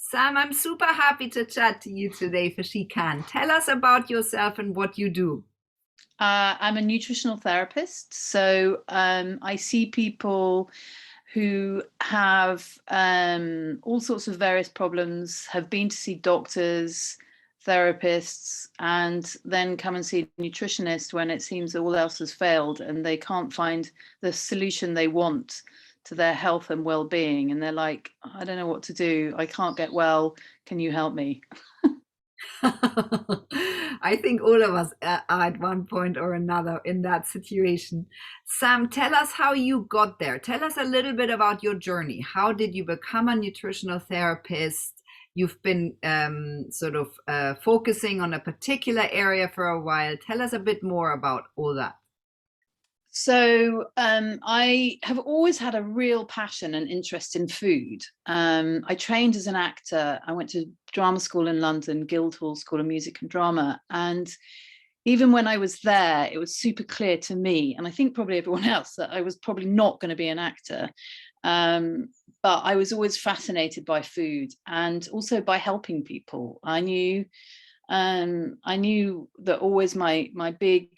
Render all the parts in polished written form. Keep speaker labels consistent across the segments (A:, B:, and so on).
A: Sam, I'm super happy to chat to you today for She Can. Tell us about yourself and what you do.
B: I'm a nutritional therapist, so I see people who have all sorts of various problems, have been to see doctors, therapists, and then come and see a nutritionist when it seems all else has failed and they can't find the solution they want to their health and well-being. And they're like, I don't know what to do. I can't get well. Can you help me?
A: I think all of us are at one point or another in that situation. Sam, tell us how you got there. Tell us a little bit about your journey. How did you become a nutritional therapist? You've been focusing on a particular area for a while. Tell us a bit more about all that.
B: So I have always had a real passion and interest in food. I trained as an actor. I went to drama school in London, Guildhall School of Music and Drama. And even when I was there, it was super clear to me, and I think probably everyone else, that I was probably not going to be an actor. But I was always fascinated by food and also by helping people. I knew that always my big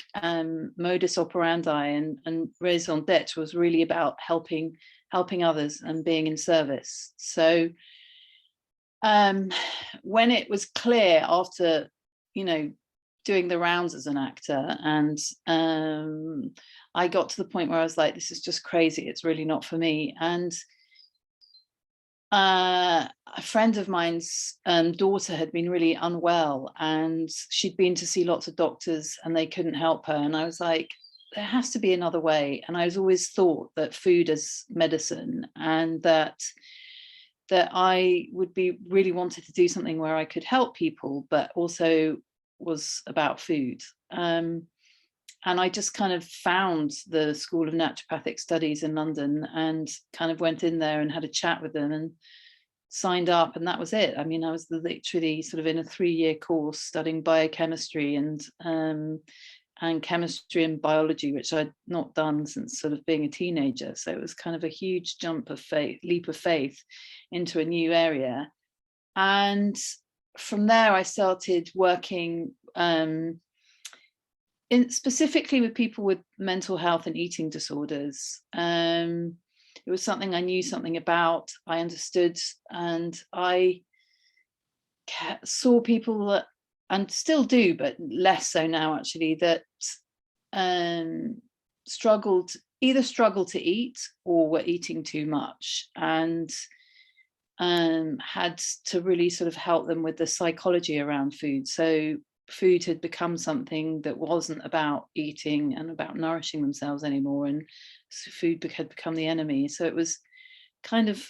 B: modus operandi and raison d'etre was really about helping others and being in service. So when it was clear after, doing the rounds as an actor, and I got to the point where I was like, this is just crazy. It's really not for me. And a friend of mine's daughter had been really unwell, and she'd been to see lots of doctors and they couldn't help her. And I was like, there has to be another way. And I was always thought that food is medicine, and that I would be really wanted to do something where I could help people, but also was about food. And I just kind of found the School of Naturopathic Studies in London and kind of went in there and had a chat with them and signed up, and that was it. I mean, I was literally sort of in a 3-year course studying biochemistry and chemistry and biology, which I'd not done since sort of being a teenager. So it was kind of a huge leap of faith into a new area. And from there, I started working specifically with people with mental health and eating disorders. It was something I knew something about, I understood, and I saw people that, and still do, but less so now actually, that struggled to eat or were eating too much, and had to really sort of help them with the psychology around food. So food had become something that wasn't about eating and about nourishing themselves anymore, and food had become the enemy. So it was kind of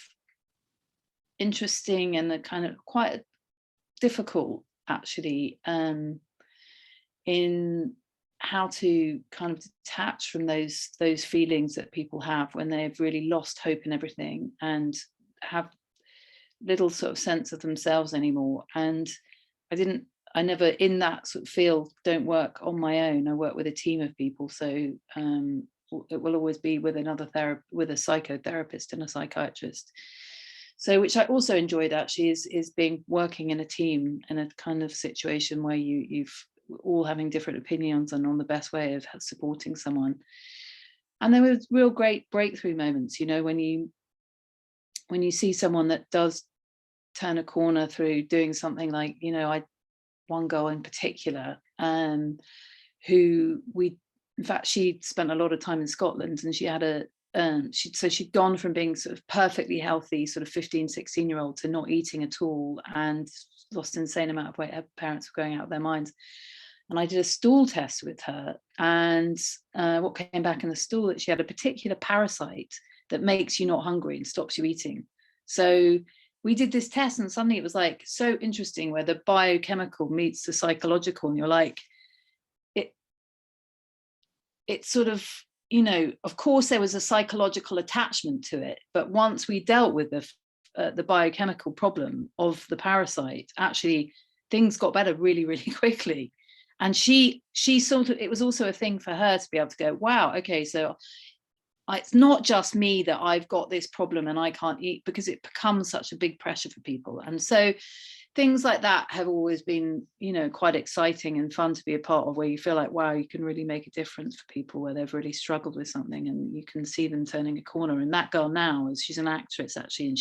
B: interesting and a kind of quite difficult actually, in how to kind of detach from those feelings that people have when they've really lost hope in everything and have little sort of sense of themselves anymore. And I never in that sort of field don't work on my own. I work with a team of people. So it will always be with with a psychotherapist and a psychiatrist. So which I also enjoyed actually is being working in a team in a kind of situation where you've all having different opinions and on the best way of supporting someone. And there were real great breakthrough moments, when you see someone that does turn a corner through doing something like, one girl in particular, who in fact, she'd spent a lot of time in Scotland, and she had she'd gone from being sort of perfectly healthy, sort of 15, 16-year-old to not eating at all and lost an insane amount of weight. Her parents were going out of their minds. And I did a stool test with her, and what came back in the stool, that she had a particular parasite that makes you not hungry and stops you eating. So we did this test, and suddenly it was like so interesting where the biochemical meets the psychological, and you're like, it sort of, of course there was a psychological attachment to it, but once we dealt with the biochemical problem of the parasite, actually things got better really, really quickly. And she sort of, it was also a thing for her to be able to go, wow, okay, so it's not just me that I've got this problem and I can't eat, because it becomes such a big pressure for people. And so things like that have always been, quite exciting and fun to be a part of, where you feel like, wow, you can really make a difference for people where they've really struggled with something, and you can see them turning a corner. And that girl now, she's an actress actually, and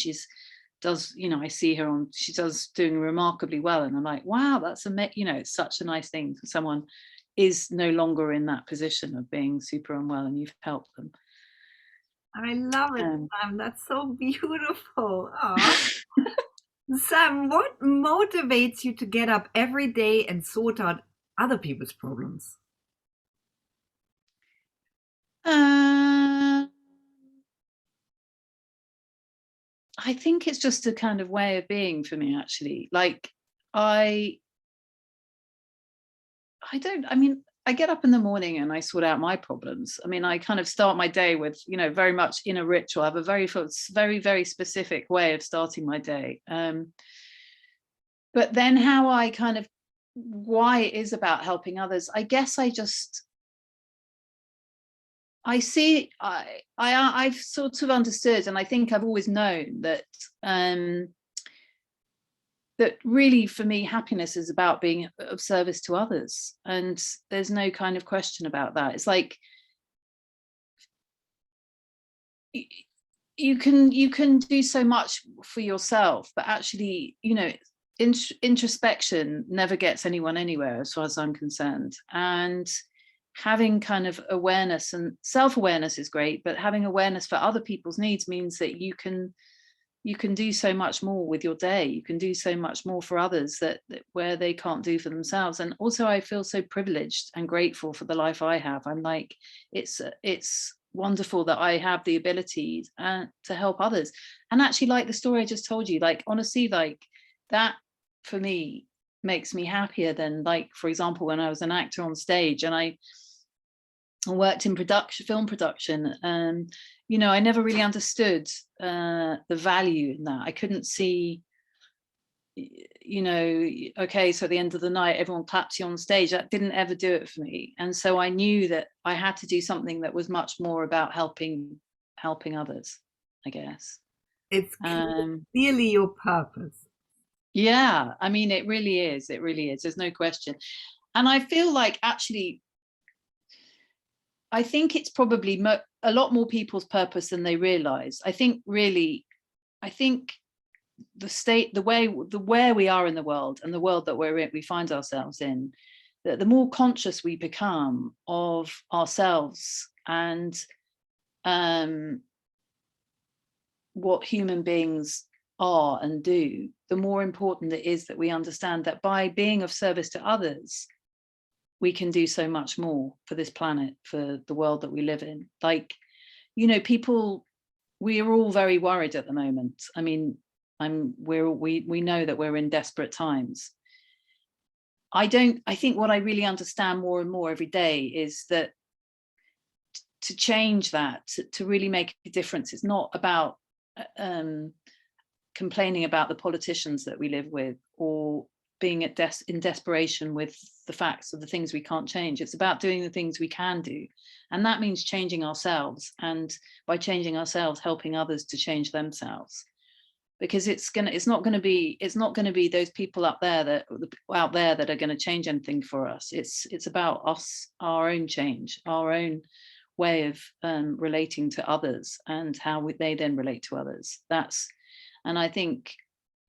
B: I see her she does doing remarkably well, and I'm like, wow, that's it's such a nice thing for someone is no longer in that position of being super unwell and you've helped them.
A: I love it,
B: um,
A: Sam. That's so beautiful. Aw. Sam, what motivates you to get up every day and sort out other people's problems?
B: uh, I think it's just a kind of way of being for me, actually. Like, I don't, I get up in the morning and I sort out my problems. I kind of start my day with, very much in a ritual. I have a very, very specific way of starting my day. But then how I kind of, why it is about helping others, I guess I've sort of understood, and I think I've always known that, that really for me, happiness is about being of service to others. And there's no kind of question about that. It's like, you can do so much for yourself, but actually, introspection never gets anyone anywhere as far as I'm concerned. And having kind of awareness, and self-awareness is great, but having awareness for other people's needs means that you can do so much more with your day. You can do so much more for others that where they can't do for themselves. And also I feel so privileged and grateful for the life I have. I'm like, it's wonderful that I have the ability to help others. And actually, like the story I just told you, like, honestly, like, that for me makes me happier than, like, for example, when I was an actor on stage and I worked in film production, and I never really understood the value in that. I couldn't see, okay, so at the end of the night everyone claps you on stage. That didn't ever do it for me. And so I knew that I had to do something that was much more about helping others, I guess.
A: It's clearly your purpose.
B: Yeah, it really is, there's no question. And I feel like, actually, I think it's probably a lot more people's purpose than they realize. I think where we are in the world, and the world that we find ourselves in, that the more conscious we become of ourselves and what human beings are and do, the more important it is that we understand that by being of service to others, we can do so much more for this planet, for the world that we live in. Like, people, we are all very worried at the moment. We know that we're in desperate times. I think what I really understand more and more every day is that to change that, to really make a difference, it's not about complaining about the politicians that we live with, or being in desperation with the facts of the things we can't change. It's about doing the things we can do. And that means changing ourselves. And by changing ourselves, helping others to change themselves. Because it's not going to be those people out there that are going to change anything for us. It's about us, our own change, our own way of relating to others, and how they then relate to others. And I think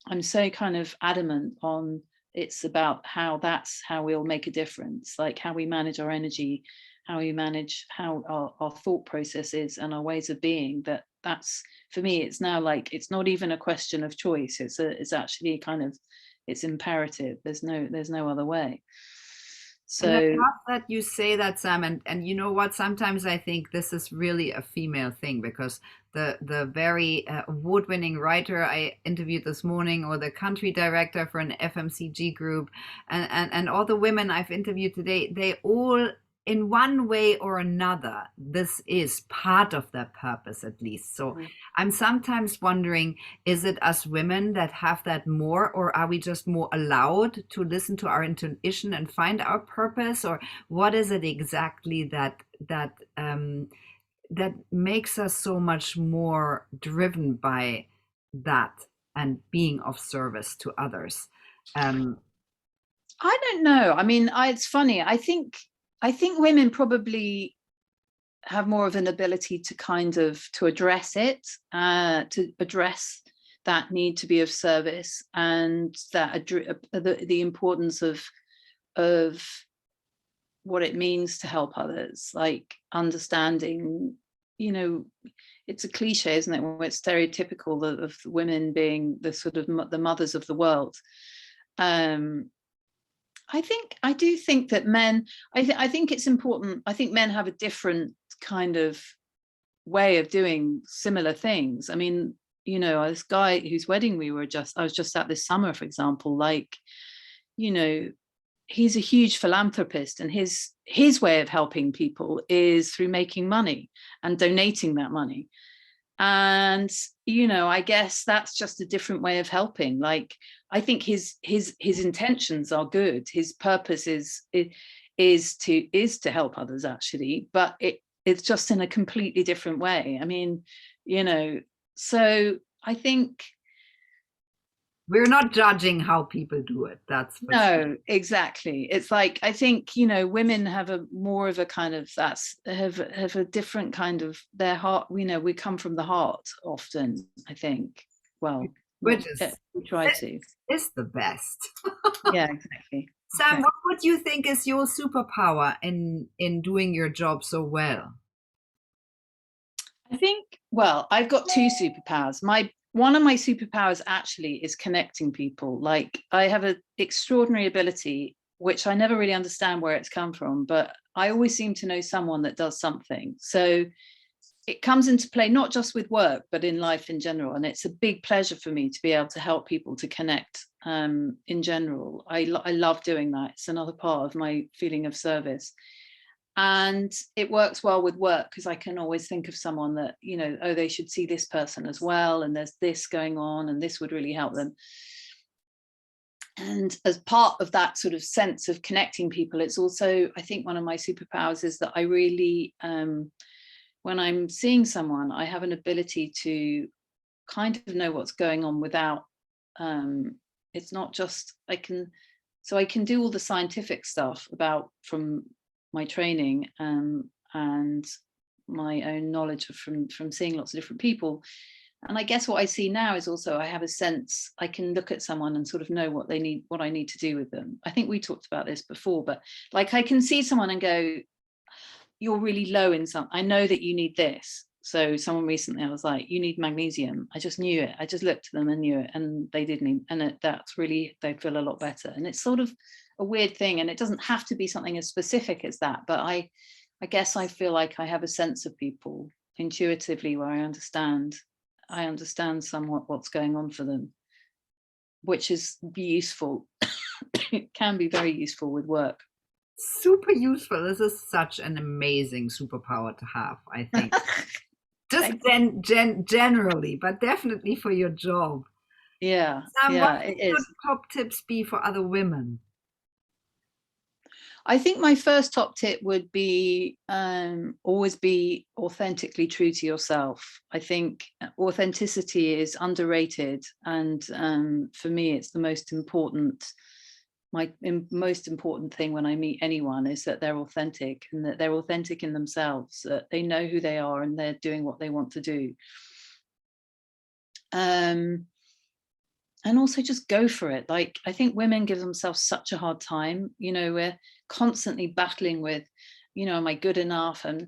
B: I'm so kind of adamant on, it's about that's how we'll make a difference, like how we manage our energy, how we manage how our thought process is, and our ways of being. That's for me, it's now like, it's not even a question of choice. It's actually kind of, it's imperative. There's no other way. So,
A: and I love that you say that, Sam. And you know what? Sometimes I think this is really a female thing, because the very award-winning writer I interviewed this morning, or the country director for an FMCG group, and all the women I've interviewed today, they all, in one way or another, this is part of their purpose, at least. So I'm sometimes wondering, is it us women that have that more, or are we just more allowed to listen to our intuition and find our purpose? Or what is it exactly that that makes us so much more driven by that and being of service to others?
B: I don't know. I mean, it's funny. I think women probably have more of an ability to kind of to address it, to address that need to be of service, and that the importance of what it means to help others, like understanding, it's a cliche, isn't it? It's stereotypical of women being the sort of the mothers of the world. I do think that men, I think it's important. I think men have a different kind of way of doing similar things. I mean, this guy whose wedding I was just at this summer, for example, like, he's a huge philanthropist, and his way of helping people is through making money and donating that money. And I guess that's just a different way of helping. Like, I think his intentions are good. His purpose is to help others, actually, but it's just in a completely different way. I mean, so I think
A: we're not judging how people do it. That's for
B: no,
A: sure.
B: exactly. It's like, I think, women have a more of a kind of have a different kind of their heart. We come from the heart often, I think. Well,
A: Which
B: we try to.
A: is the best.
B: Yeah, exactly.
A: Sam, what would you think is your superpower in doing your job so well?
B: I think, well, I've got two superpowers. One of my superpowers actually is connecting people. Like, I have an extraordinary ability, which I never really understand where it's come from, but I always seem to know someone that does something. So it comes into play, not just with work, but in life in general. And it's a big pleasure for me to be able to help people to connect in general. I love doing that. It's another part of my feeling of service. And it works well with work, because I can always think of someone that, they should see this person as well, and there's this going on, and this would really help them. And as part of that sort of sense of connecting people, it's also, I think, one of my superpowers is that I really, when I'm seeing someone, I have an ability to kind of know what's going on without, it's not just, I can do all the scientific stuff from my training and my own knowledge from seeing lots of different people. And I guess what I see now is also, I have a sense, I can look at someone and sort of know what they need, what I need to do with them. I think we talked about this before, but like, I can see someone and go, you're really low in something. I know that you need this. So someone recently, I was like, you need magnesium. I just knew it. I just looked at them and knew it, and they didn't. And that's really, they feel a lot better. And it's sort of a weird thing. And it doesn't have to be something as specific as that. But I guess I feel like I have a sense of people intuitively, where I understand somewhat what's going on for them, which is useful. It can be very useful with work.
A: Super useful. This is such an amazing superpower to have, I think. Just generally, but definitely for your job.
B: Yeah,
A: Sam,
B: yeah,
A: what
B: it
A: would your
B: is.
A: top tips be for other women?
B: I think my first top tip would be always be authentically true to yourself. I think authenticity is underrated, and for me, it's the most important. Most important thing when I meet anyone is that they're authentic, and that they're authentic in themselves, that they know who they are and they're doing what they want to do. And also just go for it. Like, I think women give themselves such a hard time. We're constantly battling with, am I good enough? And,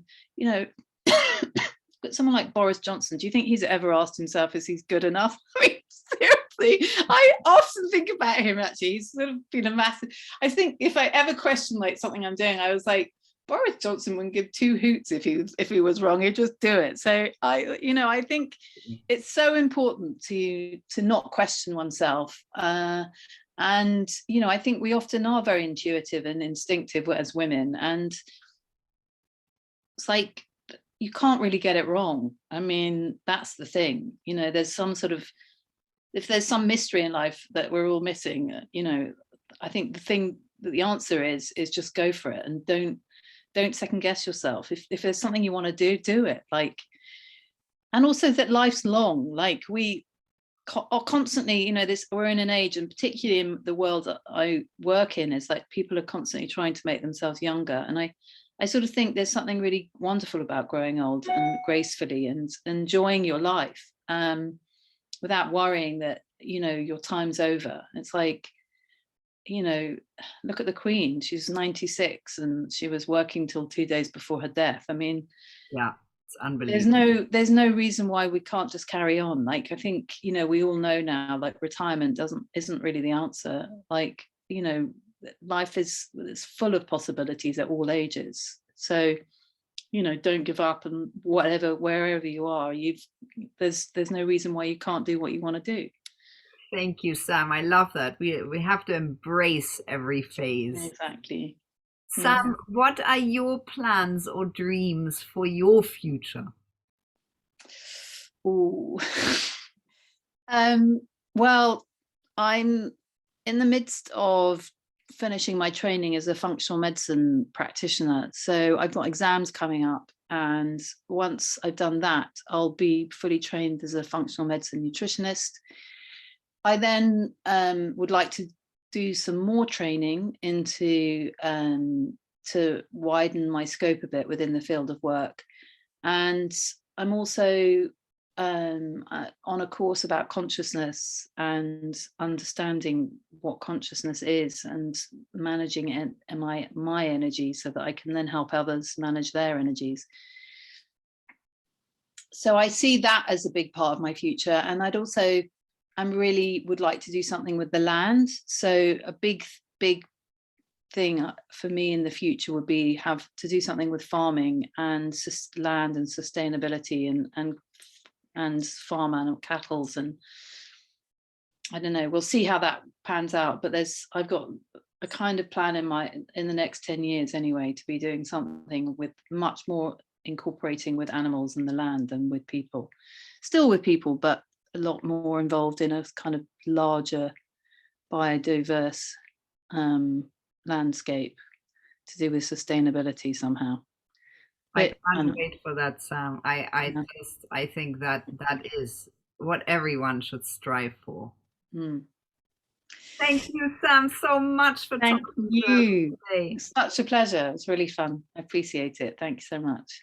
B: but someone like Boris Johnson, do you think he's ever asked himself if he's good enough? I mean, seriously, I often think about him, actually. He's sort of been a massive, I think if I ever question like something I'm doing, I was like, Boris Johnson wouldn't give two hoots if he was wrong. He'd just do it. So I think it's so important to not question oneself. And I think we often are very intuitive and instinctive as women, and it's like, you can't really get it wrong. I mean, that's the thing. There's some sort of, if there's some mystery in life that we're all missing, I think the answer is just go for it, and don't don't second guess yourself. If there's something you want to do it. Like, and also that life's long. Like we are constantly, we're in an age, and particularly in the world that I work in, is like people are constantly trying to make themselves younger. And I sort of think there's something really wonderful about growing old and gracefully and enjoying your life, without worrying that, your time's over. It's like, look at the Queen. She's 96 and she was working till 2 days before her death. I mean,
A: yeah, it's unbelievable.
B: There's no reason why we can't just carry on. Like, I think, we all know now, like, retirement isn't really the answer. Like, life is full of possibilities at all ages. So, don't give up, and wherever you are, there's no reason why you can't do what you want to do.
A: Thank you, Sam. I love that. We have to embrace every phase.
B: Exactly.
A: Sam, what are your plans or dreams for your future?
B: Ooh. Well, I'm in the midst of finishing my training as a functional medicine practitioner. So I've got exams coming up. And once I've done that, I'll be fully trained as a functional medicine nutritionist. I then would like to do some more training into to widen my scope a bit within the field of work. And I'm also on a course about consciousness and understanding what consciousness is and managing it and my energy, so that I can then help others manage their energies. So I see that as a big part of my future. And I really would like to do something with the land. So a big thing for me in the future would be have to do something with farming and land and sustainability and farm animal cattle. And I don't know, we'll see how that pans out. But I've got a kind of plan in the next 10 years anyway, to be doing something with much more incorporating with animals and the land than with people. Still with people, but a lot more involved in a kind of larger biodiverse landscape to do with sustainability somehow.
A: I can't wait for that, Sam. I think that is what everyone should strive for. Thank you, Sam, so much for talking to us today.
B: It's such a pleasure. It's really fun. I appreciate it. Thank you so much.